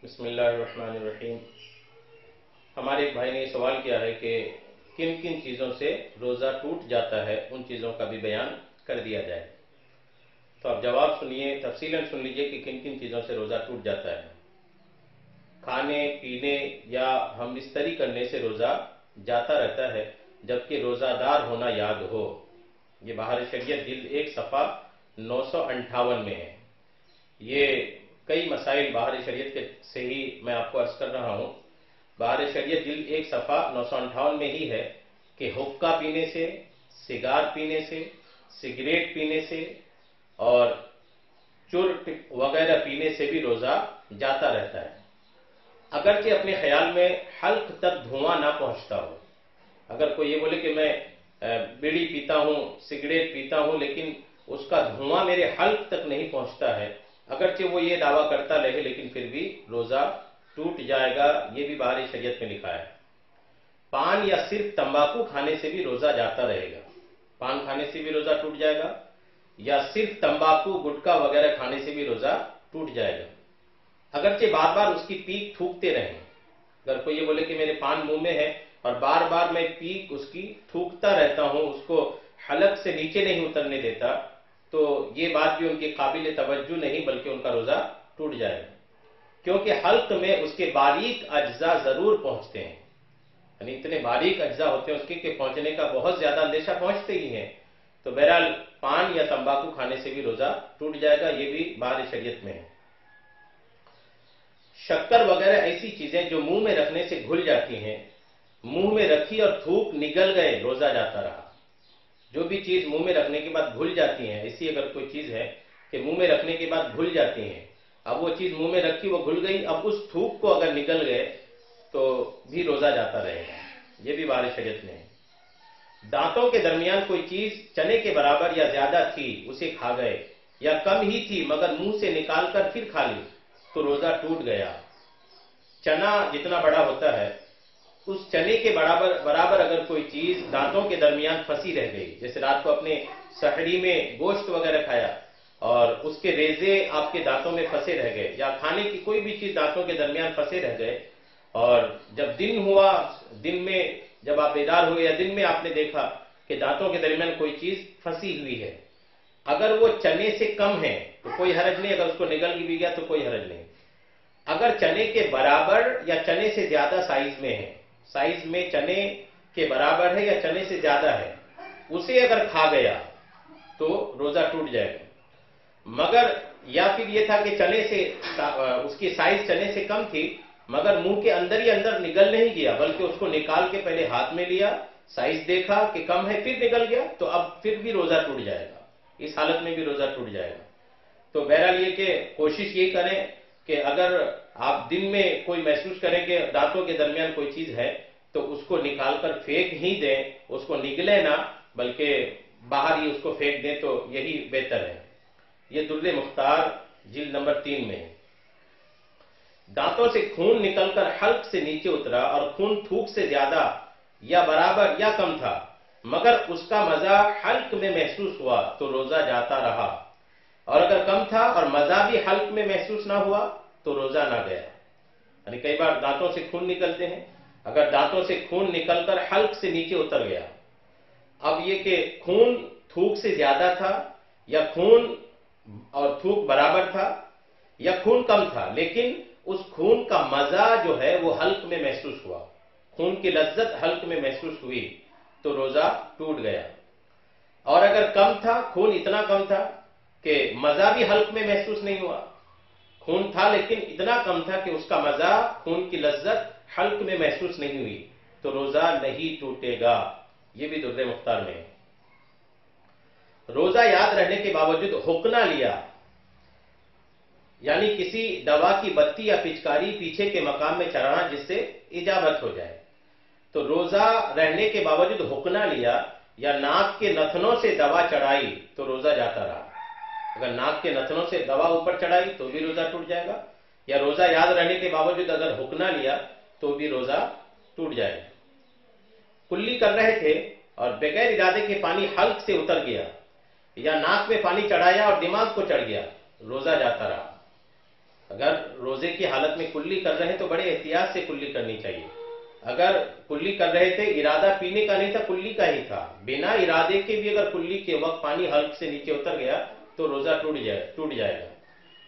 بسم اللہ الرحمن الرحیم۔ ہمارے ایک بھائی نے یہ سوال کیا ہے کہ کن کن چیزوں سے روزہ ٹوٹ جاتا ہے، ان چیزوں کا بھی بیان کر دیا جائے۔ تو آپ جواب سنیے، تفصیلاً سن لیجئے کہ کن کن چیزوں سے روزہ ٹوٹ جاتا ہے۔ کھانے پینے یا ہم بستری کرنے سے روزہ جاتا رہتا ہے جبکہ روزہ دار ہونا یاد ہو۔ یہ بہار شریعت جلد 1 صفحہ 958 میں ہے۔ یہ کئی مسائل بہار شریعت کے سے ہی میں آپ کو عرض کر رہا ہوں۔ بہار شریعت جلد 1 صفحہ 958 میں ہی ہے کہ حقہ پینے سے، سگار پینے سے، سگریٹ پینے سے اور چرٹ وغیرہ پینے سے بھی روزہ جاتا رہتا ہے، اگرچہ اپنے خیال میں حلق تک دھواں نہ پہنچتا ہو۔ اگر کوئی یہ بولے کہ میں بیڑی پیتا ہوں، سگریٹ پیتا ہوں، لیکن اس کا دھواں میرے حلق تک نہیں پہنچتا ہے، اگرچہ وہ یہ دعویٰ کرتا رہے لیکن پھر بھی روزہ ٹوٹ جائے گا، یہ بھی بہار شریعت میں لکھا ہے۔ پان یا صرف تمباکو کھانے سے بھی روزہ جاتا رہے گا۔ پان کھانے سے بھی روزہ ٹوٹ جائے گا، یا صرف تمباکو گٹکا وغیرہ کھانے سے بھی روزہ ٹوٹ جائے گا، اگرچہ بار بار اس کی پیک تھوکتے رہیں۔ اگر کوئی یہ بولے کہ میرے پان منہ میں ہے اور بار بار میں پیک اس کی تھوکتا رہتا ہوں، اس کو حلق سے نیچے نہیں اترنے دیتا، تو یہ بات بھی ان کی قابل توجہ نہیں، بلکہ ان کا روزہ ٹوٹ جائے گا، کیونکہ حلق میں اس کے باریک اجزاء ضرور پہنچتے ہیں، یعنی اتنے باریک اجزاء ہوتے ہیں اس کے کہ پہنچنے کا بہت زیادہ اندیشہ پہنچتے ہی ہیں۔ تو بہرحال پان یا تمباکو کھانے سے بھی روزہ ٹوٹ جائے گا، یہ بھی بہار شریعت میں ہے۔ شکر وغیرہ ایسی چیزیں جو منہ میں رکھنے سے گھل جاتی ہیں، منہ میں رکھی اور تھوک نگل گئے روزہ جاتا رہا۔ جو بھی چیز منہ میں رکھنے کے بعد گھل جاتی ہیں، ایسی اگر کوئی چیز ہے کہ منہ میں رکھنے کے بعد گھل جاتی ہیں، اب وہ چیز منہ میں رکھی وہ گھل گئی، اب اس تھوک کو اگر نگل گئے تو بھی روزہ جاتا رہے گا، یہ بھی بہار شریعت میں ہے۔ دانتوں کے درمیان کوئی چیز چنے کے برابر یا زیادہ تھی، اسے کھا گئے، یا کم ہی تھی مگر منہ سے نکال کر پھر کھا لی تو روزہ ٹوٹ گیا۔ چنا جتنا بڑا ہوتا ہے، اس چنے کے برابر اگر کوئی چیز دانتوں کے درمیان پھنسی رہ گئی، جیسے رات کو اپنے سحری میں گوشت وغیرہ کھایا اور اس کے ریزے آپ کے دانتوں میں پھنسے رہ گئے، یا کھانے کی کوئی بھی چیز دانتوں کے درمیان پھنسے رہ گئے، اور جب دن ہوا، دن میں جب آپ بیدار ہوئے یا دن میں آپ نے دیکھا کہ دانتوں کے درمیان کوئی چیز پھنسی ہوئی ہے، اگر وہ چنے سے کم ہے تو کوئی حرج نہیں، اگر اس کو نگل بھی گیا تو کوئی حرج نہیں۔ اگر چنے کے برابر یا چنے سے زیادہ سائز میں ہے، سائز میں چنے کے برابر ہے یا چنے سے زیادہ ہے، اسے اگر کھا گیا تو روزہ ٹوٹ جائے گا۔ مگر یا پھر یہ تھا کہ چنے سے اس کی سائز چنے سے کم تھی مگر منہ کے اندر ہی اندر نگل نہیں گیا، بلکہ اس کو نکال کے پہلے ہاتھ میں لیا، سائز دیکھا کہ کم ہے پھر نگل گیا، تو اب پھر بھی روزہ ٹوٹ جائے گا، اس حالت میں بھی روزہ ٹوٹ جائے گا۔ تو بہرحال یہ کہ کوشش یہ کریں کہ اگر آپ دن میں کوئی محسوس کریں کہ دانتوں کے درمیان کوئی چیز ہے تو اس کو نکال کر پھینک ہی دیں، اس کو نگلے نہ، بلکہ باہر ہی اس کو پھینک دیں تو یہی بہتر ہے۔ یہ در مختار جلد نمبر 3 میں ہے۔ دانتوں سے خون نکل کر حلق سے نیچے اترا اور خون تھوک سے زیادہ یا برابر یا کم تھا مگر اس کا مزہ حلق میں محسوس ہوا تو روزہ جاتا رہا، اور اگر کم تھا اور مزہ بھی حلق میں محسوس نہ ہوا تو روزہ نہ گیا۔ یعنی کئی بار دانتوں سے خون نکلتے ہیں، اگر دانتوں سے خون نکل کر حلق سے نیچے اتر گیا، اب یہ کہ خون تھوک سے زیادہ تھا یا خون اور تھوک برابر تھا یا خون کم تھا، لیکن اس خون کا مزہ جو ہے وہ حلق میں محسوس ہوا، خون کی لذت حلق میں محسوس ہوئی تو روزہ ٹوٹ گیا۔ اور اگر کم تھا، خون اتنا کم تھا کہ مزہ بھی حلق میں محسوس نہیں ہوا، خون تھا لیکن اتنا کم تھا کہ اس کا مزہ، خون کی لذت حلق میں محسوس نہیں ہوئی تو روزہ نہیں ٹوٹے گا، یہ بھی در مختار میں ہے۔ روزہ یاد رہنے کے باوجود حقنہ لیا، یعنی کسی دوا کی بتی یا پچکاری پیچھے کے مقام میں چڑھانا جس سے اجابت ہو جائے، تو روزہ رہنے کے باوجود حقنہ لیا یا ناک کے نتنوں سے دوا چڑھائی تو روزہ جاتا رہا۔ اگر ناک کے نتنوں سے دوا اوپر چڑھائی تو بھی روزہ ٹوٹ جائے گا، یا روزہ یاد رہنے کے باوجود اگر حقنہ لیا تو بھی روزہ ٹوٹ جائے گا۔ کلی کر رہے تھے اور بغیر ارادے کے پانی حلق سے اتر گیا، یا ناک میں پانی چڑھایا اور دماغ کو چڑھ گیا، روزہ جاتا رہا۔ اگر روزے کی حالت میں کلی کر رہے ہیں تو بڑے احتیاط سے کلی کرنی چاہیے. اگر کلی کر رہے تھے، ارادہ پینے کا نہیں تھا، کلی کا ہی تھا، بنا ارادے کے بھی اگر کلی کے وقت پانی حلق سے نیچے اتر گیا تو روزہ ٹوٹ جائے گا.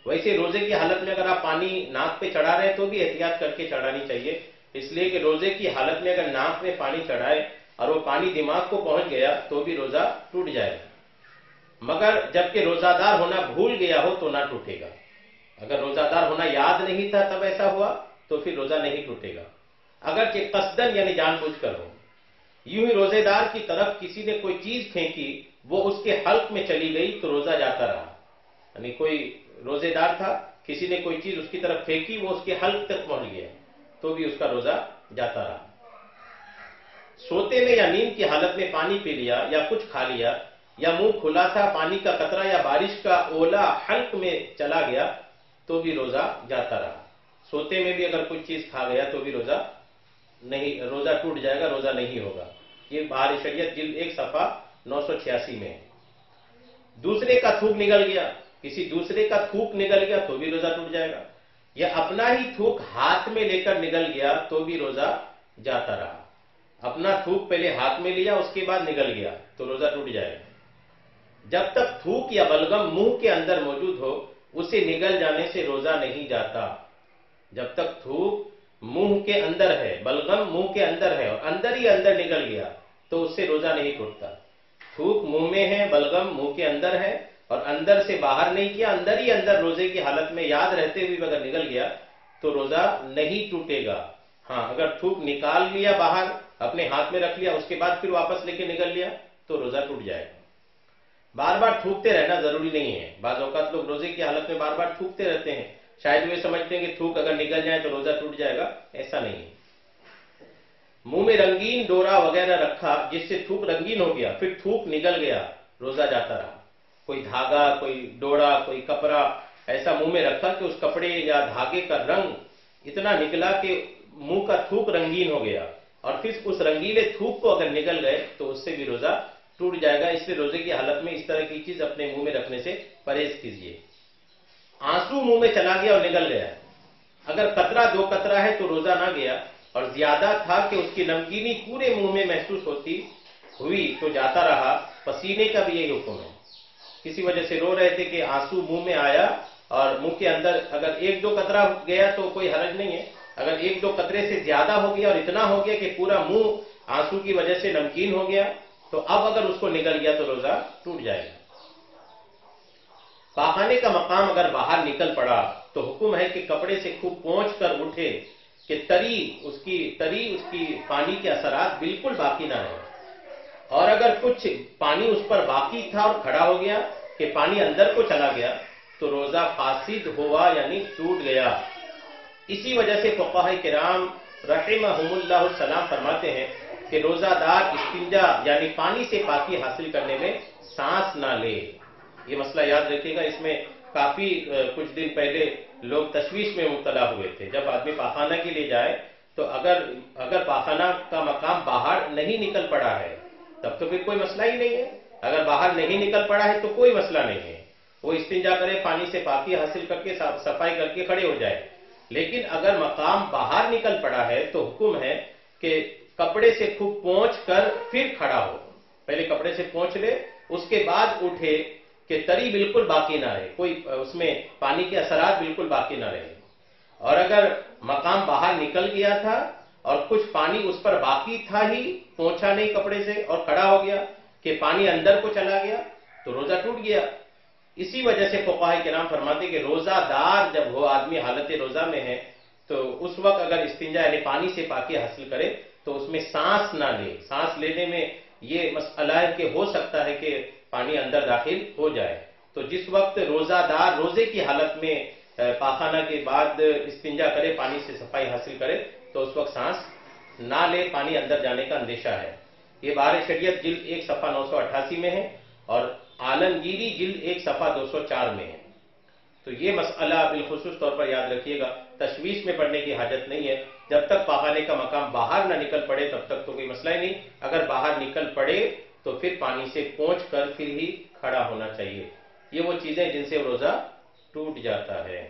ویسے روزے کی حالت میں اگر آپ پانی ناک پہ چڑھا رہے ہیں تو بھی احتیاط کر کے چڑھانی چاہیے، اس لیے کہ روزے کی حالت میں اگر ناک میں پانی چڑھائے اور وہ پانی دماغ کو پہنچ گیا تو بھی روزہ ٹوٹ جائے گا. مگر جبکہ روزہ دار ہونا بھول گیا ہو تو نہ ٹوٹے گا. اگر روزہ دار ہونا یاد نہیں تھا تب ایسا ہوا تو پھر روزہ نہیں ٹوٹے گا، اگرچہ قصدن یعنی جان بوجھ کر ہو. یوں ہی روزے دار کی طرف کسی نے کوئی چیز پھینکی، وہ اس کے حلق میں چلی گئی تو روزہ جاتا رہا. یعنی کوئی روزے دار تھا، کسی نے کوئی چیز اس کی طرف پھینکی، وہ اس کے حلق تک پہنچ گیا تو بھی اس کا روزہ جاتا رہا. سوتے میں یا نیند کی حالت میں پانی پی لیا یا کچھ کھا لیا، یا منہ کھلا تھا، پانی کا قطرہ یا بارش کا اولا حلق میں چلا گیا تو بھی روزہ جاتا رہا. سوتے میں بھی اگر کچھ چیز کھا گیا تو بھی روزہ ٹوٹ جائے گا، روزہ نہیں ہوگا. یہ بہار شریعت جلد 1 صفحہ 986 میں ہے. دوسرے کا تھوک نکل گیا، کسی دوسرے کا تھوک نکل گیا تو بھی روزہ ٹوٹ جائے گا. یا اپنا ہی تھوک ہاتھ میں لے کر نکل گیا تو بھی روزہ جاتا رہا. اپنا تھوک پہلے ہاتھ میں لیا، اس کے بعد نکل گیا تو روزہ ٹوٹ جائے گا. جب تک تھوک یا بلغم منہ کے اندر موجود ہو، اسے نگل جانے سے روزہ نہیں جاتا. جب تک تھوک منہ کے اندر ہے، بلغم منہ کے اندر ہے اور اندر ہی اندر نکل گیا تو اس سے روزہ نہیں ٹوٹتا. تھوک منہ میں ہے، بلغم منہ کے اندر ہے اور اندر سے باہر نہیں کیا، اندر ہی اندر روزے کی حالت میں یاد رہتے ہوئے اگر نکل گیا تو روزہ نہیں ٹوٹے گا. ہاں، اگر تھوک نکال لیا باہر، اپنے ہاتھ میں رکھ لیا، اس کے بعد پھر واپس لے کے نکل لیا تو روزہ ٹوٹ جائے گا. بار بار تھوکتے رہنا ضروری نہیں ہے. بعض اوقات لوگ روزے کی حالت میں بار بار تھوکتے رہتے ہیں، شاید وہ سمجھتے ہیں کہ تھوک اگر نکل جائے تو روزہ ٹوٹ جائے گا. ایسا نہیں ہے. منہ میں رنگین ڈورا وغیرہ رکھا جس سے تھوک رنگین ہو گیا، پھر تھوک نکل گیا، روزہ جاتا رہا. کوئی دھاگا، کوئی ڈوڑا، کوئی کپڑا ایسا منہ میں رکھا کہ اس کپڑے یا دھاگے کا رنگ اتنا نکلا کہ منہ کا تھوک رنگین ہو گیا اور پھر اس رنگیلے تھوک کو اگر نکل گئے تو اس سے بھی روزہ ٹوٹ جائے گا. اس لیے روزے کی حالت میں اس طرح کی چیز اپنے منہ میں رکھنے سے پرہیز کیجیے. آنسو منہ میں چلا گیا اور نکل گیا، اگر قطرہ 2 قطرہ ہے تو روزہ نہ گیا، اور زیادہ تھا کہ اس کی نمکینی پورے منہ میں محسوس ہوئی تو جاتا رہا. پسینے کا بھی یہی حکم ہے. کسی وجہ سے رو رہے تھے کہ آنسو منہ میں آیا اور منہ کے اندر اگر 1-2 قطرہ گیا تو کوئی حرج نہیں ہے. اگر 1-2 قطرے سے زیادہ ہو گیا اور اتنا ہو گیا کہ پورا منہ آنسو کی وجہ سے نمکین ہو گیا تو اب اگر اس کو نکل گیا تو روزہ ٹوٹ جائے گا. پاخانے کا مقام اگر باہر نکل پڑا تو حکم ہے کہ کپڑے سے خوب پونچھ کر اٹھے کہ تری اس کی پانی کے اثرات بالکل باقی نہ رہے. اور اگر کچھ پانی اس پر باقی تھا اور کھڑا ہو گیا کہ پانی اندر کو چلا گیا تو روزہ فاسد ہوا یعنی ٹوٹ گیا. اسی وجہ سے فقہاء کرام رحمہم اللہ السلام فرماتے ہیں کہ روزہ دار استنجا یعنی پانی سے پاکی حاصل کرنے میں سانس نہ لے. یہ مسئلہ یاد رکھیے گا. اس میں کافی کچھ دن پہلے لوگ تشویش میں مبتلا ہوئے تھے. جب آدمی پاخانہ کے لیے جائے تو اگر پاخانہ کا مقام باہر نہیں نکل پڑا ہے تب تو پھر کوئی مسئلہ ہی نہیں ہے. اگر باہر نہیں نکل پڑا ہے تو کوئی مسئلہ نہیں ہے، وہ استنجا کرے، پانی سے پاکی حاصل کر کے صفائی کر کے کھڑے ہو جائے. لیکن اگر مقام باہر نکل پڑا ہے تو حکم ہے کہ کپڑے سے خوب پونچھ کر پھر کھڑا ہو. پہلے کپڑے سے پونچھ لے، اس کے بعد اٹھے کہ تری بالکل باقی نہ رہے، کوئی اس میں پانی کے اثرات بالکل باقی نہ رہے. اور اگر مقام باہر نکل گیا تھا اور کچھ پانی اس پر باقی تھا ہی، پونچھا نہیں کپڑے سے اور کھڑا ہو گیا کہ پانی اندر کو چلا گیا تو روزہ ٹوٹ گیا. اسی وجہ سے فقہاء کرام فرماتے کہ روزہ دار جب ہو، آدمی حالت روزہ میں ہے تو اس وقت اگر استنجا یعنی پانی سے پاکی حاصل کرے تو اس میں سانس نہ لے. سانس لینے میں یہ مسئلہ ہے کہ ہو سکتا ہے کہ پانی اندر داخل ہو جائے. تو جس وقت روزہ دار روزے کی حالت میں پاخانہ کے بعد استنجا کرے، پانی سے صفائی حاصل کرے تو اس وقت سانس نہ لے، پانی اندر جانے کا اندیشہ ہے. یہ بہار شریعت جلد 1 صفحہ 988 میں ہے اور عالمگیری جلد 1 صفحہ 204 میں ہے. تو یہ مسئلہ بالخصوص طور پر یاد رکھیے گا. تشویش میں پڑنے کی حاجت نہیں ہے. جب تک پاخانے کا مقام باہر نہ نکل پڑے تب تک تو کوئی مسئلہ ہی نہیں. اگر باہر نکل پڑے تو پھر پانی سے پونچھ کر پھر ہی کھڑا ہونا چاہیے. یہ وہ چیزیں جن سے روزہ ٹوٹ جاتا ہے.